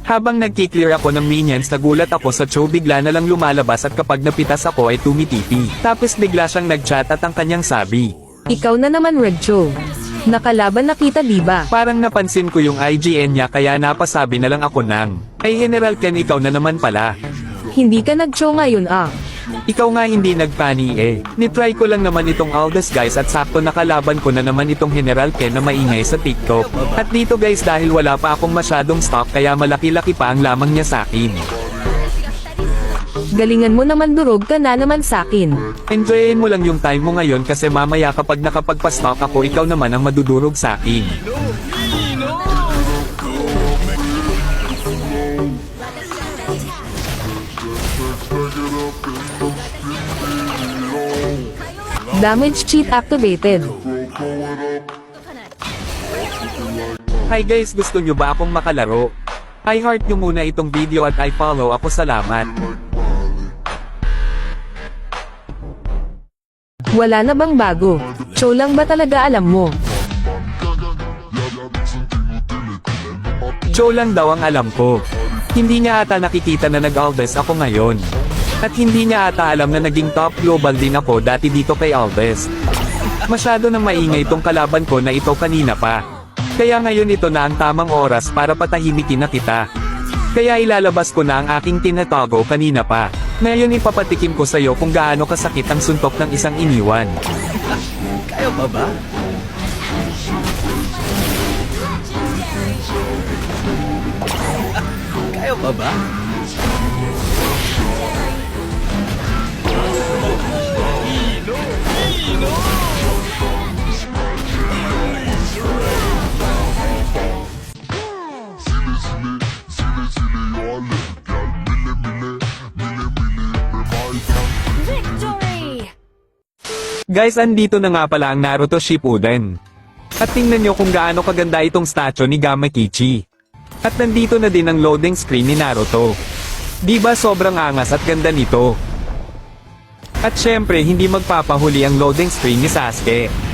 Habang nagki-clear ako ng minions, nagulat ako sa Cho, bigla na lang lumalabas at kapag napitas ako ay tumitipi. Tapos bigla siyang nag-chat at ang kanyang sabi, Ikaw na naman Red Cho. Nakalaban na kita diba? parang napansin ko yung IGN niya kaya napasabi na lang ako ay General Ken, ikaw na naman pala. Hindi ka nag-Cho ngayon ah. Ikaw nga hindi nagpani eh. Nitry ko lang naman itong Aldous guys at sakto nakalaban ko na naman itong General Ken na maingay sa TikTok. At dito guys, dahil wala pa akong masyadong stock kaya malaki-laki pa ang lamang niya sa akin. Galingan mo naman, durog ka na naman sakin. Enjoyin mo lang yung time mo ngayon kasi mamaya kapag nakapagpa-stock ako, ikaw naman ang madudurog sa akin. Damage cheat activated. Hi guys, gusto nyo ba akong makalaro? I-heart nyo muna itong video at I-follow ako, salamat. Wala na bang bago? Cho lang ba talaga alam mo? Cho lang daw ang alam ko. Hindi niya ata nakikita na nag-Aldes ako ngayon. At hindi niya ata alam na naging top global din ako dati dito kay Aldes. Masyado nang maingay tong kalaban ko na ito kanina pa. Kaya ngayon ito na ang tamang oras para patahimikin na kita. Kaya ilalabas ko na ang aking tinatago kanina pa. Ngayon ipapatikim ko sa'yo kung gaano kasakit ang suntok ng isang iniwan. Kaya pa ba? Kaya pa ba? Guys, andito na nga pala ang Naruto Shippuden. At tingnan nyo kung gaano kaganda itong statue ni Gamakichi. At nandito na din ang loading screen ni Naruto. Diba sobrang angas at ganda nito? At syempre hindi magpapahuli ang loading screen ni Sasuke.